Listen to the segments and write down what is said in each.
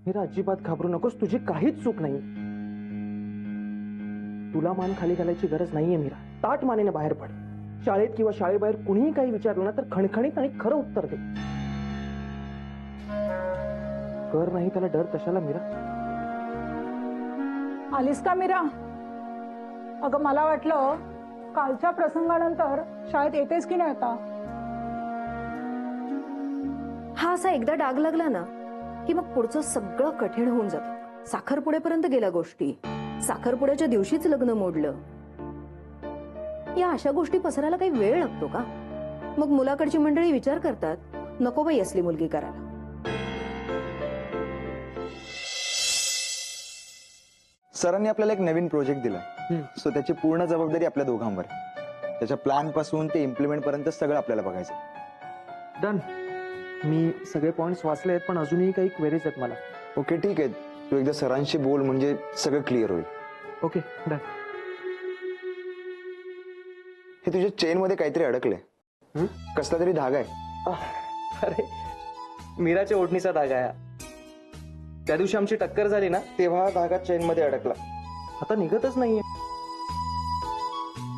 मीरा अजिबात घाबरू नकोस, तुझी काहीच चूक नाही. तुला मान खाली घालायची गरज नाहीये मीरा. ताट मानेने बाहेर पड. शाळेत किंवा शाळेबाहेर कुणीही काही विचारलं ना तर खणखणीत आणि खरं उत्तर दे. कर नाही त्याला डर कशाला मीरा. आलीस का मीरा? अगं मला वाटलं कालच्या प्रसंगानंतर शाळेत येतेस की नाही आता. हा असा एकदा डाग लागला ना की मग पुढचं सगळं कठीण होऊन जातं. साखरपुड्यापर्यंत गेल्या गोष्टी, साखरपुड्याच्या दिवशीच लग्न मोडलं. या अशा गोष्टी पसरायला काही वेळ लागतो का? मग मुलाकडची मंडळी विचार करतात, नको बाई असली मुलगी करायला. सरांनी आपल्याला एक नवीन प्रोजेक्ट दिला, सो त्याची पूर्ण जबाबदारी आपल्या दोघांवर. त्याच्या प्लॅन पासून ते इम्प्लिमेंट पर्यंत सगळं आपल्याला बघायचं. डन. मी सगळे पॉइंट्स वाचले आहेत पण अजूनही काही क्वेरीज आहेत मला. ओके ठीक आहे, तू एकदा सरांशी बोल म्हणजे सगळं क्लिअर होईल. Okay done. हे तुझ्या चेन मध्ये काहीतरी अडकलंय, कसला तरी धागा आहे. अरे मीराच्या ओढणीचा धागा आहे. त्या दिवशी आमची टक्कर झाली ना तेव्हा हा धागा चेन मध्ये अडकला, आता निघतच नाहीये.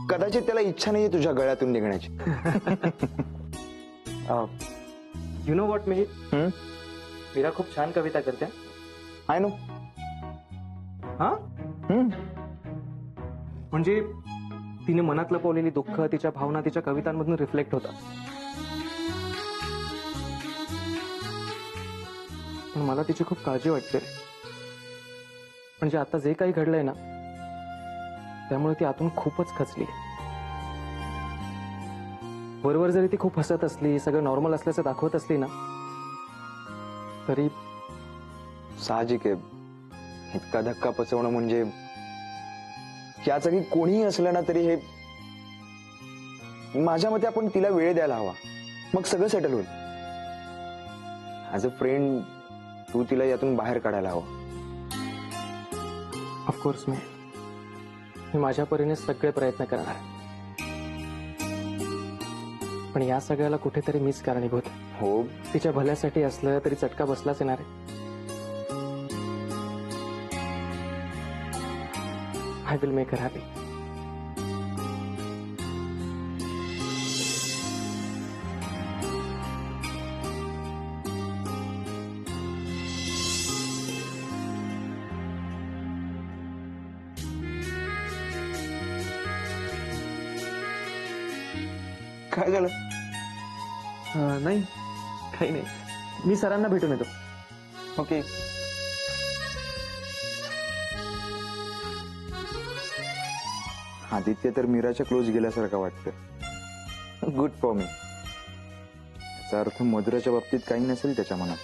कदाचित त्याला इच्छा नाहीये तुझ्या गळ्यातून निघण्याची. You know what Mihit, Mira खूप छान कविता करते. I know. हा म्हणजे तिने मनात लपवलेली दुःख, तिच्या भावना तिच्या कवितांमधून रिफ्लेक्ट होतात. पण मला तिची खूप काळजी वाटते. म्हणजे आता जे काही घडलंय ना त्यामुळे ती आतून खूपच खचली. वरवर जरी ती खूप हसत असली, सगळं नॉर्मल असल्याचं दाखवत असली ना तरी साहजिक आहे. इतका धक्का पचवणं म्हणजे या जागी कोणीही असलं ना तरी हे, माझ्या मते आपण तिला वेळ द्यायला हवा, मग सगळं सेटल होईल. ऍज अ फ्रेंड तू तिला यातून बाहेर काढायला हवं. ऑफकोर्स मी माझ्या परीने सगळे प्रयत्न करणार, पण या सगळ्याला कुठेतरी मीच कारणीभूत. हो, तिच्या भल्यासाठी असलं तरी चटका बसलाच येणार आहे. I will make her happy. काय झालं? नाही काही नाही, मी सरांना भेटून येतो. ओके. आदित्य तर मीराच्या क्लोज गेल्यासारखं वाटतं. Good for me. याचा अर्थ मधुराच्या बाबतीत काही नसेल त्याच्या मनात.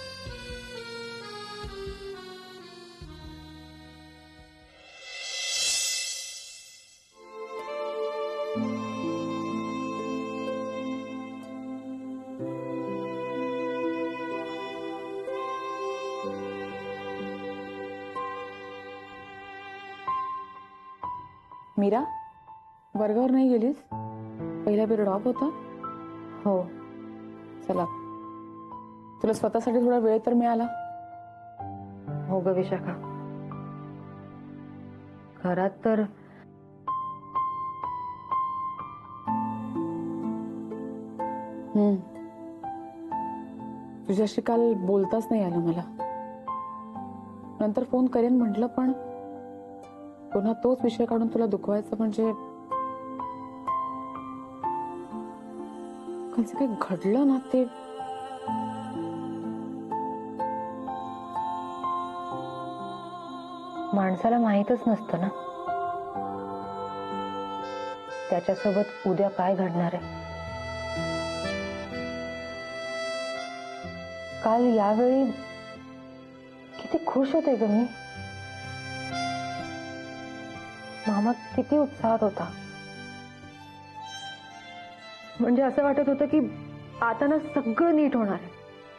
मीरा, वर्गावर नाही गेलीस? पहिला पिरियड ऑफ होता. हो. चला, तुला स्वतःसाठी थोडा वेळ तर मिळाला. हो ग विशाखा, घरात तर तुझ्याशी काल बोलताच नाही आलं मला. नंतर फोन करेन म्हटलं, पण पुन्हा तोच विषय काढून तुला दुखवायचं म्हणजे कालचं काही घडलं ना ते. माणसाला माहीतच नसतं ना त्याच्यासोबत उद्या काय घडणार आहे. काल यावेळी किती खुश होते ग मी. मामा किती उत्साहात होता. म्हणजे असं वाटत होतं की आता ना सगळं नीट होणार आहे,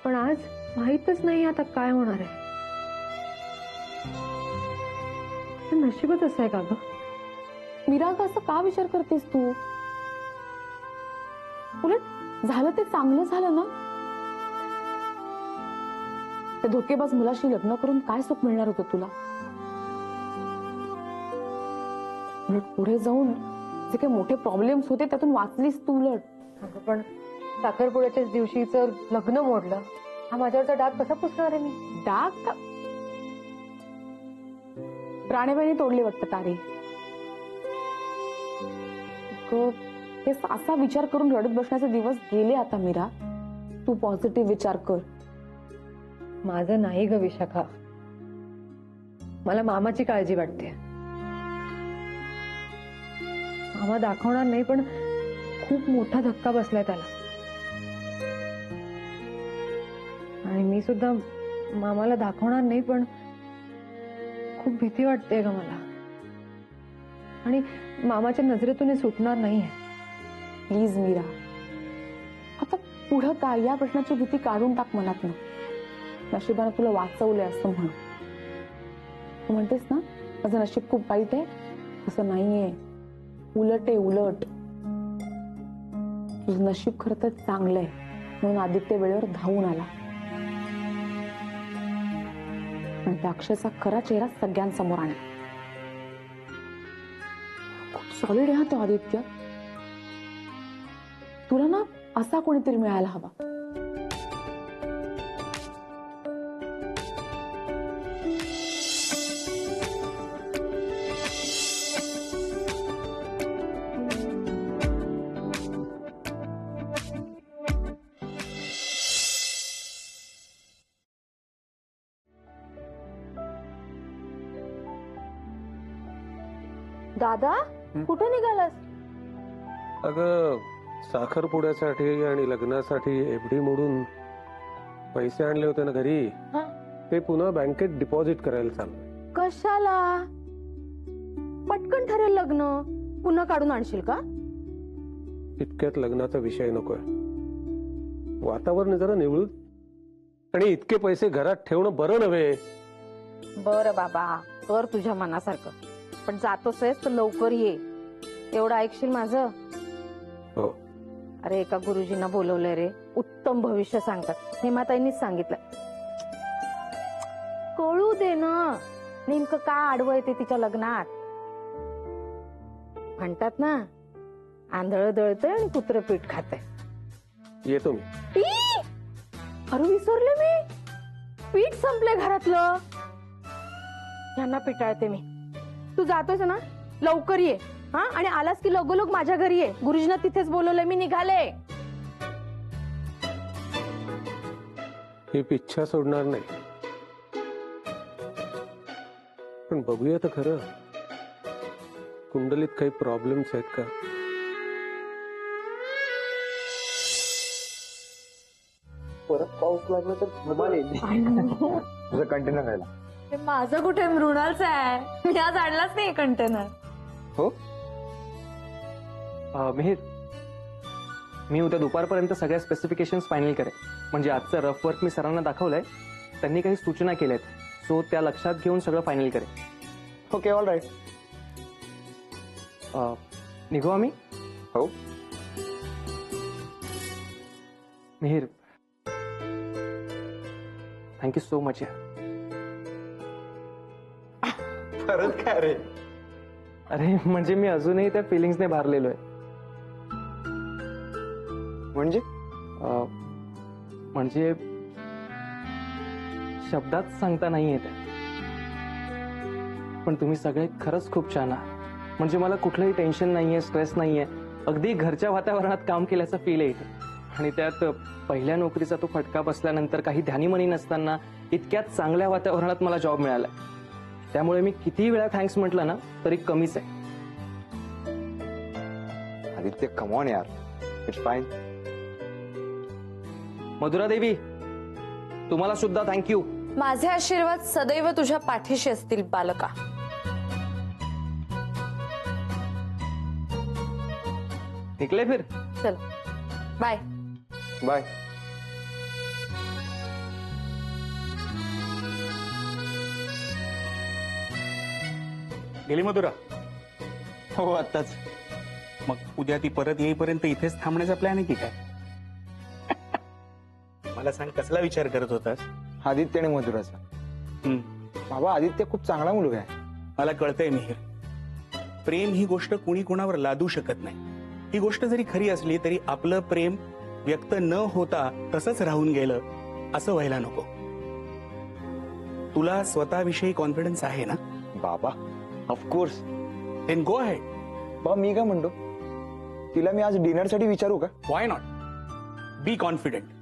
पण आज माहीतच नाही आता काय होणार आहे. नशीबच असं आहे का ग? मीरा, असं का विचार करतेस तू? उलट झालं ते चांगलं झालं ना. त्या धोकेबाज मुलाशी लग्न करून काय सुख मिळणार होतं तुला? उलट पुढे जाऊन जे काही मोठे प्रॉब्लेम्स होते त्यातून वाचलीस तू उलट. अगं पण साखरपुड्याच्याच दिवशीचं लग्न मोडलं, हा माझ्यावरचा डाग कसा पुसणार आहे मी? डाग का? प्राणीबाईने तोडले वाटतं तारे. ते असा विचार करून रडत बसण्याचे दिवस गेले आता मीरा. तू पॉझिटिव्ह विचार कर. माझं नाही ग विशाखा, मला मामाची काळजी वाटते. मामा दाखवणार नाही, पण खूप मोठा धक्का बसलाय त्याला. आणि मी सुद्धा मामाला दाखवणार नाही, पण खूप भीती वाटते ग मला. आणि मामाच्या नजरेतून हे सुटणार नाहीये. प्लीज मीरा, आता पुढं काय या प्रश्नाची भीती काढून टाक मनातून. नशिबानं तुला वाचवलंय असं म्हण. तू म्हणतेस ना माझं नशीब खूप वाईट आहे, तसं नाहीये. उलट आहे, उलट. तुझं नशीब खरं तर चांगलं आहे, म्हणून आदित्य वेळेवर धावून आला. पण त्या अक्षयचा खरा चेहरा सगळ्यांसमोर आणला. खूप सॉलिड आहे हा तो आदित्य. तुला ना असा कोणीतरी मिळायला हवा. दादा, कुठे निघालास? अगं साखरपुड्यासाठी आणि लग्नासाठी एफडी मोडून पैसे आणले होते ना घरी, हा. ते पुन्हा बँकेत डिपॉझिट करायला चाललंय. कशाला? पटकन ठरेल लग्न, पुन्हा काढून आणशील का? इतक्यात लग्नाचा विषय नकोय. वातावरण जरा निवळू, आणि इतके पैसे घरात ठेवणं बरं नव्हे. बरं बाबा, कर तुझ्या मनासारखं, पण जातोस तर लवकर ये. एवढं ऐकशील माझं? हो. अरे एका गुरुजींना बोलवलंय रे, उत्तम भविष्य सांगतात. हेमाताईंनीच सांगितलं. कळू दे ना नेमकं काय आडवं येते तिच्या लग्नात. म्हणतात ना, आंधळ दळतंय आणि कुत्रं पीठ खातंय. येतो मी. अरे विसरले मी, पीठ संपले घरातलं. यांना पिटाळते मी. तू जातोस ना, लवकर ये. हा, आणि आलास की लगोलग माझ्या घरी ये. गुरुजींना तिथेच बोलवलंय, मी निघाले. ही पिच्छा सोडणार नाही, पण बघूया तर खरं, कुंडलीत काही प्रॉब्लेम्स आहेत का. परत पाऊस लागला तर धमाल येईल. तुझं कंटेनर राहिला. माझं कुठे, मृणालच आहे. मी आज आणलाच नाही कंटेनर. हो मिहिर, मी उद्या दुपारपर्यंत सगळ्या स्पेसिफिकेशन्स फायनल करेन. म्हणजे आजचं रफ वर्क मी सरांना दाखवलंय, त्यांनी काही सूचना केल्यात, सो त्या लक्षात घेऊन सगळं फायनल करेन. Okay, all right. निघू आम्ही? हो. मिहिर, थँक्यू सो मच यार. परत काय रे? अरे म्हणजे मी अजूनही त्या फिलिंग्सने भारलेलो आहे. म्हणजे म्हणजे शब्दात सांगता नाही येत. पण तुम्ही सगळे खरंच खूप छान आहात. म्हणजे मला कुठलंही टेन्शन नाहीये, स्ट्रेस नाहीये. अगदी घरच्या वातावरणात काम केल्याचा फील आहे इथे. आणि त्यात पहिल्या नोकरीचा तो फटका बसल्यानंतर काही ध्यानीमनी नसताना इतक्यात चांगल्या वातावरणात मला जॉब मिळाला. त्यामुळे मी किती वेळा थँक्स म्हटलं ना तरी कमीच आहे. आदित्य, कम ऑन यार, इट्स फाईन. मधुरा देवी, तुम्हाला सुद्धा थँक्यू. माझे आशीर्वाद सदैव तुझ्या पाठीशी असतील बालका. निकले फिर. चल, बाय. बाय. गेली मधुरा? हो, आत्ताच. मग उद्या ती परत येईपर्यंत इथेच थांबण्याचा प्लॅन आहे की काय? मला सांग, कसला विचार करत होतास? आदित्य आणि मधुराचा. हम्म, बाबा आदित्य खूप चांगला मुलगा आहे. मला कळतंय मिहिर. प्रेम ही गोष्ट कुणी कुणावर लादू शकत नाही. ही गोष्ट जरी खरी असली तरी आपलं प्रेम व्यक्त न होता तसंच राहून गेलं असं व्हायला नको. तुला स्वतःविषयी कॉन्फिडन्स आहे ना? बाबा ऑफकोर्स. Then go ahead. बाबा मी काय म्हणतो, तिला मी आज डिनरसाठी विचारू का? व्हाय नॉट? Be confident.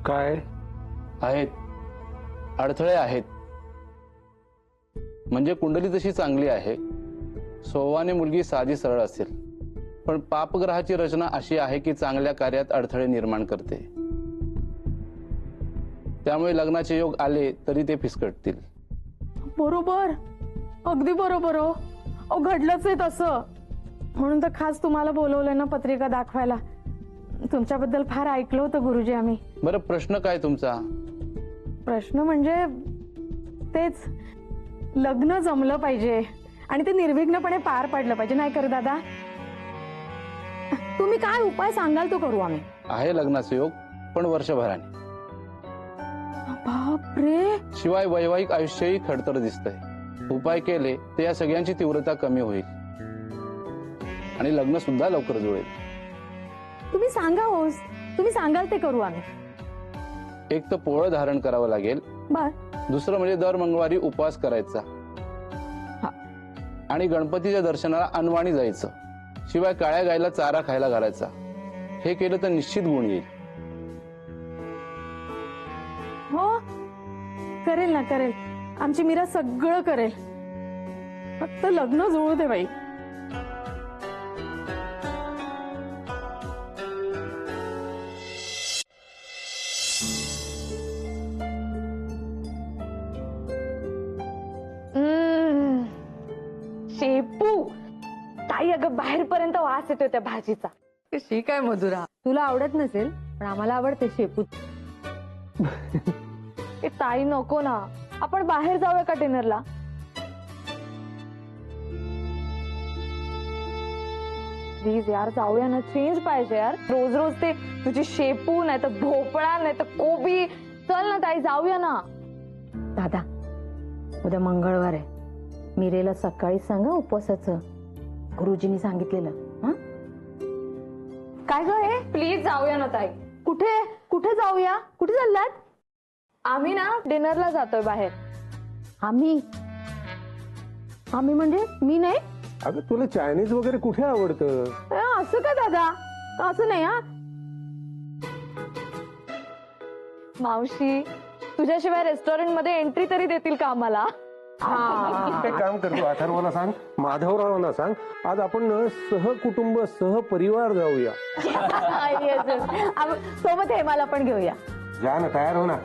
काय आहेत, अडथळे आहेत. म्हणजे कुंडली तशी चांगली आहे, स्वभावाने मुलगी साधी सरळ असेल, पण पापग्रहाची रचना अशी आहे की चांगल्या कार्यात अडथळे निर्माण करते. त्यामुळे लग्नाचे योग आले तरी ते फिसकटतील. बरोबर, अगदी बरोबर. हो घडलंच आहे तसं. म्हणून तर खास तुम्हाला बोलवलंय ना पत्रिका दाखवायला. तुमच्याबद्दल फार ऐकलं होतं गुरुजी आम्ही. बरं, प्रश्न काय तुमचा? प्रश्न म्हणजे तेच, लग्न जमलं पाहिजे आणि ते निर्विघ्नपणे पार पडलं पाहिजे, नाही कर दादा? तुम्ही काय उपाय सांगाल तो करू आम्ही. आहे लग्नाचे योग, पण वर्षभराने. बापरे. शिवाय वैवाहिक आयुष्यही खडतर दिसतंय. उपाय केले तर या सगळ्यांची तीव्रता कमी होईल आणि लग्न सुद्धा लवकर जुळेल. तुम्ही सांगा होस, तुम्ही सांगाल ते करू आम्ही. एक तर पोळं धारण करावं लागेल. बर. दुसरं म्हणजे दर मंगळवारी उपवास करायचा आणि गणपतीच्या दर्शनाला अनवाणी जायचं. शिवाय काळ्या गायला चारा खायला घालायचा. हे केलं तर निश्चित गुण येईल. हो करेल ना, करेल. आमची मीरा सगळं करेल. फक्त लग्न जुळू दे बाई. शेपू ताई, अगं बाहेरपर्यंत वास येतोय त्या भाजीचा. कशी काय मधुरा? तुला आवडत नसेल पण आम्हाला आवडते शेपू. ए ताई नको ना, आपण बाहेर जाऊया का डिनरला? प्लीज यार जाऊया ना, चेंज पाहिजे यार. रोज रोज ते तुझी शेपू, नाही तर भोपळा, नाही तर कोबी. चल ना ताई जाऊया ना. दादा उद्या मंगळवार आहे, मिरेला सकाळी सांगा उपवासाचं, गुरुजींनी सांगितलेलं. काय ग हे? प्लीज जाऊया ना ताई. कुठे कुठे जाऊया? कुठे चाललात? आम्ही ना डिनरला जातोय बाहेर. आम्ही आम्ही म्हणजे मी नाही. अगं तुला चायनीज वगैरे कुठे आवडतं? असं का दादा? असं नाही हा. मावशी तुझ्याशिवाय रेस्टॉरंट मध्ये एंट्री तरी देतील का आम्हाला? एक काम करतो, अथर्वला सांग, माधवरावांना सांग, आज आपण सहकुटुंब सहपरिवार जाऊया. Yes, yes. सोबत हेमाला पण घेऊया. जा ना, तयार हो ना.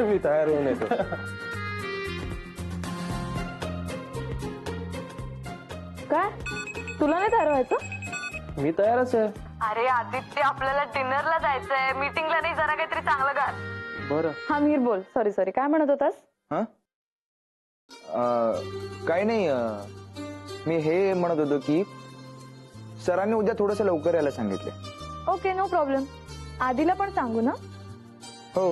मी तयार होऊन येतो. काय तुला नाही ठरवायचं? मी तयारच आहे. अरे आदित्य, आपल्याला डिनरला जायचंय, मीटिंगला नाही. जरा काहीतरी चांगलं कर. बरं. हा मीर बोल. सॉरी काय म्हणत होतास? हा काही नाही. मी हे म्हणत होतो की सरांनी उद्या थोडस लवकर यायला सांगितले. Okay, no problem. आधीला पण सांगू ना? हो.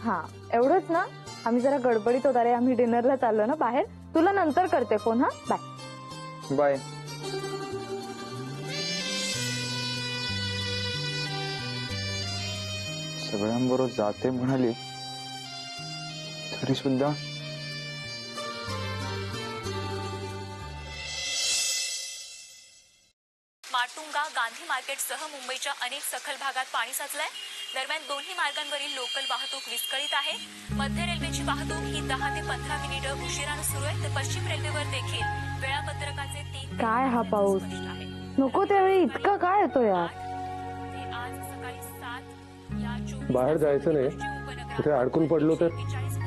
हा एवढंच ना. आम्ही जरा गडबडीत होता रे, आम्ही डिनरला चाललो ना बाहेर. तुला नंतर करते फोन. हा बाय. बाय. सगळ्यांबरोबर जाते म्हणाली तरी सुद्धा माटुंगा गांधी मार्केटसह मुंबईच्या अनेक सखल भागात पाणी साचलंय. दरम्यान दोन्ही मार्गांवरील लोकल वाहतूक विस्कळीत आहे. मध्य रेल्वेची वाहतूक ही 10 ते 15 मिनिटं उशिरानं सुरू आहे, तर पश्चिम रेल्वेवर देखील वेळापत्रकाचे 3 काय हा पाऊस? नको त्यावेळी इतका काय येतो यार? आज सकाळी 7 या 24 बाहेर जायचं नाही, कुठे अडकून पडलो तर. 42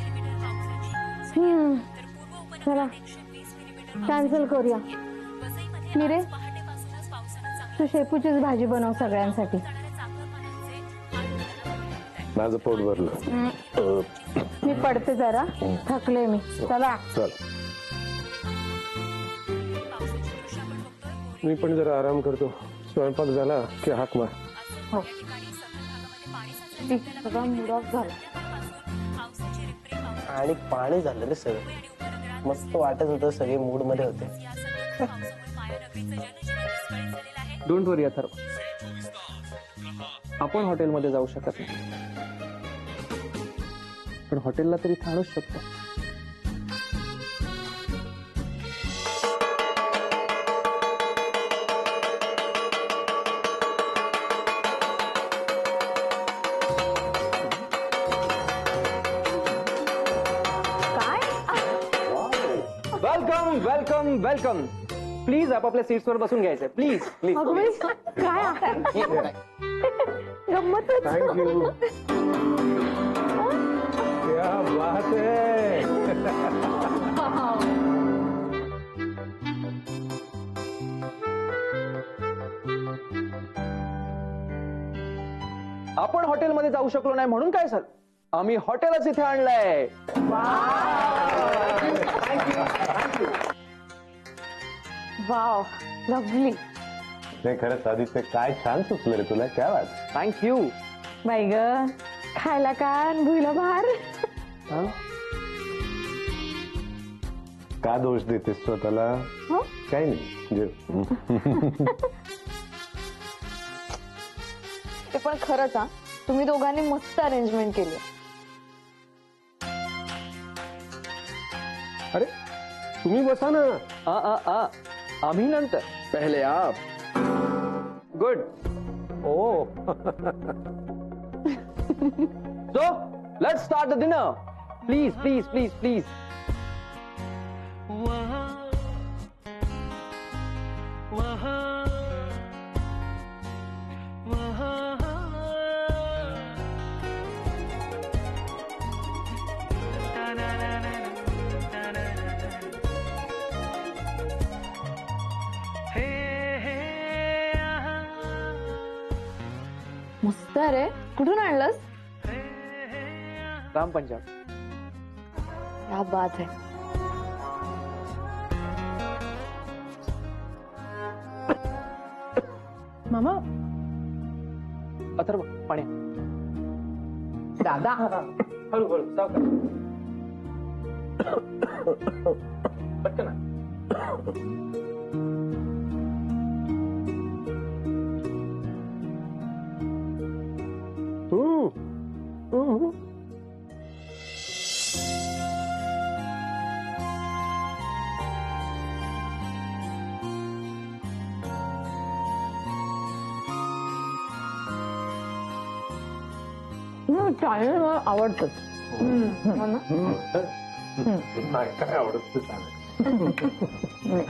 तर पूर्व उपनगरात 120 मिलीमीटर कॅन्सल करूया. वसईमध्ये मिरे, आज पहाटेपासूनच पावसानं चांगलं तू शेपूचीच भाजी बनव सगळ्यांसाठी. जाणाऱ्या चाकरमान्यांचे हाल होताना बघितले. माझं पोट भरलं. मी पडते जरा, थकले मी. चला. चल पावसाची दृश्य आपण बघतोय. मी पण जरा आराम करतो. स्वयंपाक झाला की हाक मार. हो. ठिकाणी सखल भागामध्ये पाणी साचल्याचं सगळा मूड ऑफ झाला. पासून पावसाची रिपरिप पाऊस आणि पाणी झालं रे सगळं. आणि उपनगरात मस्त वाटत होतं, सगळे मूड मध्ये होते. या संततधार पावसामुळे मायानगरीचं जनजीवन विस्कळीत झालेलं आहे. डोंट वरी अथर्व, आपण हॉटेलमध्ये जाऊ शकत नाही, पण हॉटेलला तरी थांबूच शकतो. Welcome welcome welcome. प्लीज आपापल्या सीट्सवर बसून घ्यायचंय. Please please. अगं बाई, काय आहे? गंमतच. थँक्यू. क्या बात है. आपण हॉटेलमध्ये जाऊ शकलो नाही म्हणून काय झालं, आम्ही हॉटेलच इथे आणलंय. Wow, lovely. नाही खरंच आदित्य, काय छान सुचलं रे तुला. काय वाट. थँक्यू. बाई ग, खायला कान भुईला भार. का दोष देतेस स्वतःला. हो? काही नाही ते पण खरंच हा, तुम्ही दोघांनी मस्त अरेंजमेंट केली. अरे तुम्ही बसा ना. आम्ही नंतर. पहले आप. Good. Oh so let's start the dinner. Please please please please. मस्त रे, कुठून आणलंस. राम पंजाब. क्या बात है. मामा, अथर्व पाणी. दादा. हळूहळू सावकाश. पटकन. चायनीज मला आवडतं. काय आवडत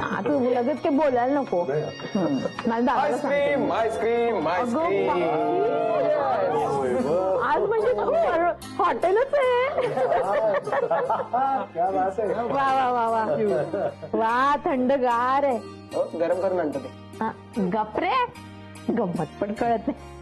आता लगेच ते बोलायला नको. मला दादाला सांगते. Ice cream ice cream. आज म्हणजे हॉटेलच आहे. वा वा वा वा वा, थंडगार आहे. गरम करून आणतो ते. हा, गपरे, गंमत पण कळत नाही.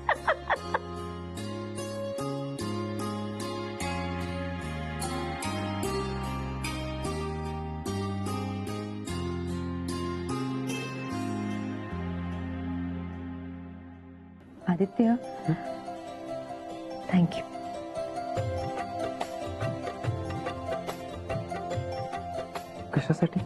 आदित्य, थँक्यू. कशासाठी.